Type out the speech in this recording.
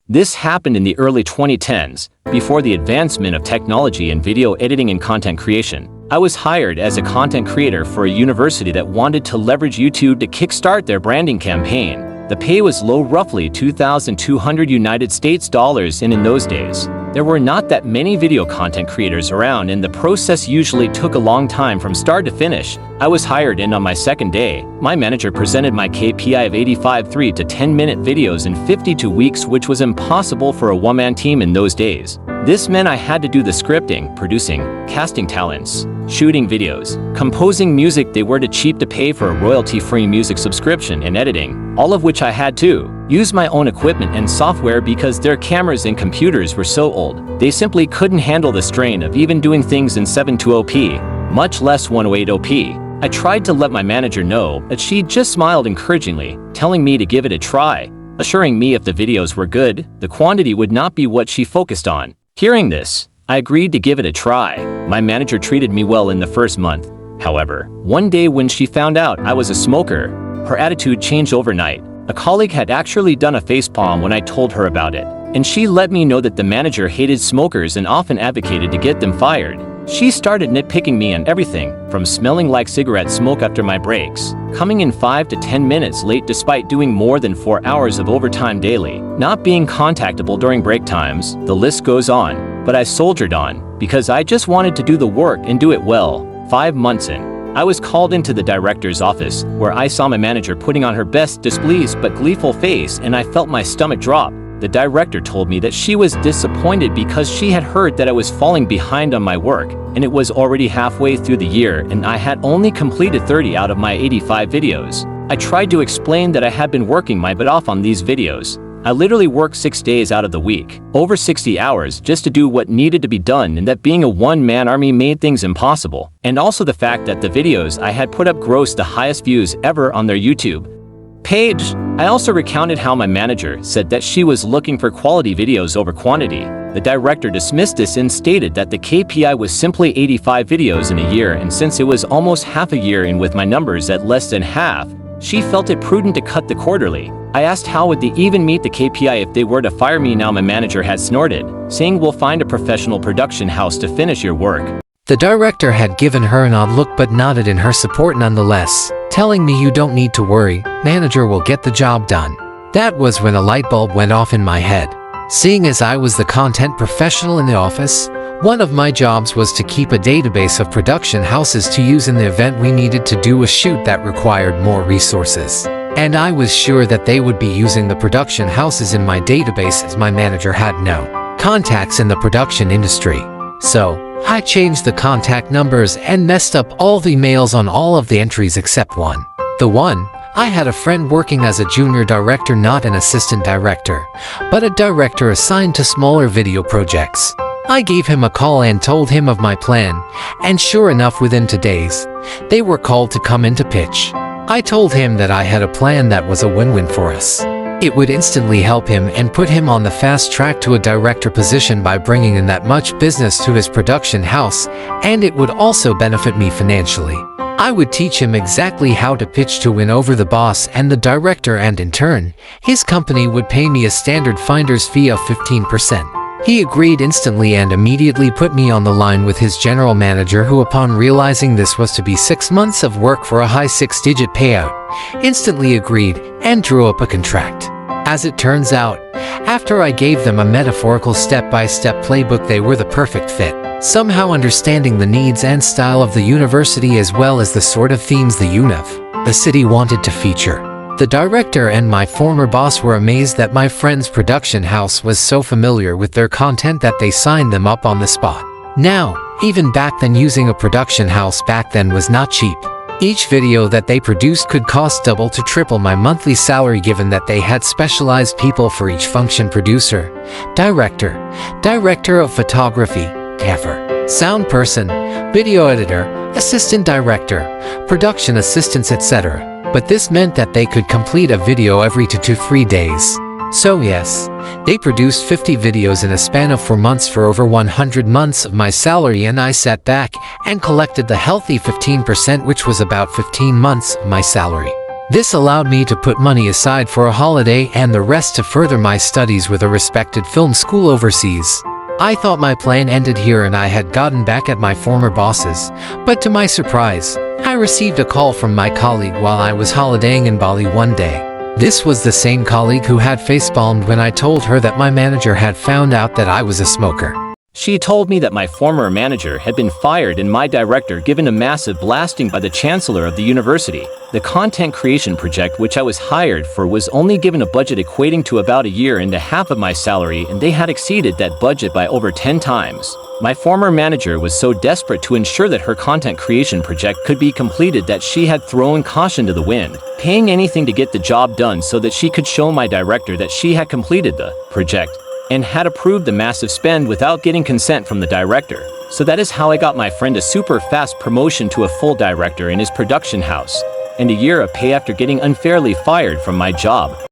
This happened in the early 2010s, before the advancement of technology in video editing and content creation. I was hired as a content creator for a university that wanted to leverage YouTube to kickstart their branding campaign. The pay was low, roughly $2,200 and in those days, there were not that many video content creators around and the process usually took a long time from start to finish. I was hired and on my second day, my manager presented my KPI of 85 3 to 10-minute videos in 52 weeks, which was impossible for a one-man team in those days. This meant I had to do the scripting, producing, casting talents, shooting videos, composing music. They were too cheap to pay for a royalty-free music subscription, and editing, all of which I had to use my own equipment and software because their cameras and computers were so old. They simply couldn't handle the strain of even doing things in 720p, much less 108p. I tried to let my manager know, but she just smiled encouragingly, telling me to give it a try, assuring me if the videos were good, the quantity would not be what she focused on. Hearing this, I agreed to give it a try. My manager treated me well in the first month. However, one day when she found out I was a smoker, her attitude changed overnight. A colleague had actually done a facepalm when I told her about it, and she let me know that the manager hated smokers and often advocated to get them fired. She started nitpicking me on everything, from smelling like cigarette smoke after my breaks, coming in 5 to 10 minutes late despite doing more than 4 hours of overtime daily, not being contactable during break times. The list goes on, but I soldiered on, because I just wanted to do the work and do it well. 5 months in, I was called into the director's office, where I saw my manager putting on her best displeased but gleeful face, and I felt my stomach drop. The director told me that she was disappointed because she had heard that I was falling behind on my work, and it was already halfway through the year and I had only completed 30 out of my 85 videos. I tried to explain that I had been working my butt off on these videos. I literally worked 6 days out of the week, over 60 hours just to do what needed to be done, and that being a one-man army made things impossible. And also the fact that the videos I had put up grossed the highest views ever on their YouTube page. I also recounted how my manager said that she was looking for quality videos over quantity. The director dismissed this and stated that the KPI was simply 85 videos in a year, and since it was almost half a year in with my numbers at less than half, she felt it prudent to cut the quarterly. I asked how would they even meet the KPI if they were to fire me. Now my manager had snorted, saying we'll find a professional production house to finish your work. The director had given her an odd look but nodded in her support nonetheless, telling me you don't need to worry, manager will get the job done. That was when a light bulb went off in my head. Seeing as I was the content professional in the office, one of my jobs was to keep a database of production houses to use in the event we needed to do a shoot that required more resources. And I was sure that they would be using the production houses in my database as my manager had no contacts in the production industry. So, I changed the contact numbers and messed up all the emails on all of the entries except one. The one, I had a friend working as a junior director, not an assistant director, but a director assigned to smaller video projects. I gave him a call and told him of my plan, and sure enough within 2 days, they were called to come in to pitch. I told him that I had a plan that was a win-win for us. It would instantly help him and put him on the fast track to a director position by bringing in that much business to his production house, and it would also benefit me financially. I would teach him exactly how to pitch to win over the boss and the director, and in turn, his company would pay me a standard finder's fee of 15%. He agreed instantly and immediately put me on the line with his general manager, who upon realizing this was to be 6 months of work for a high 6-digit payout, instantly agreed and drew up a contract. As it turns out, after I gave them a metaphorical step-by-step playbook, they were the perfect fit, somehow understanding the needs and style of the university as well as the sort of themes the UNEV, the city, wanted to feature. The director and my former boss were amazed that my friend's production house was so familiar with their content that they signed them up on the spot. Now, even back then, using a production house back then was not cheap. Each video that they produced could cost double to triple my monthly salary, given that they had specialized people for each function: producer, director, director of photography, gaffer, sound person, video editor, assistant director, production assistants, etc. But this meant that they could complete a video every 2 to 3 days. So yes, they produced 50 videos in a span of 4 months for over 100 months of my salary, and I sat back and collected the healthy 15%, which was about 15 months of my salary. This allowed me to put money aside for a holiday and the rest to further my studies with a respected film school overseas. I thought my plan ended here and I had gotten back at my former bosses, but to my surprise, I received a call from my colleague while I was holidaying in Bali one day. This was the same colleague who had facepalmed when I told her that my manager had found out that I was a smoker. She told me that my former manager had been fired and my director given a massive blasting by the chancellor of the university. The content creation project which I was hired for was only given a budget equating to about a year and a half of my salary, and they had exceeded that budget by over 10 times. My former manager was so desperate to ensure that her content creation project could be completed that she had thrown caution to the wind, paying anything to get the job done so that she could show my director that she had completed the project and had approved the massive spend without getting consent from the director. So that is how I got my friend a super fast promotion to a full director in his production house, and a year of pay after getting unfairly fired from my job.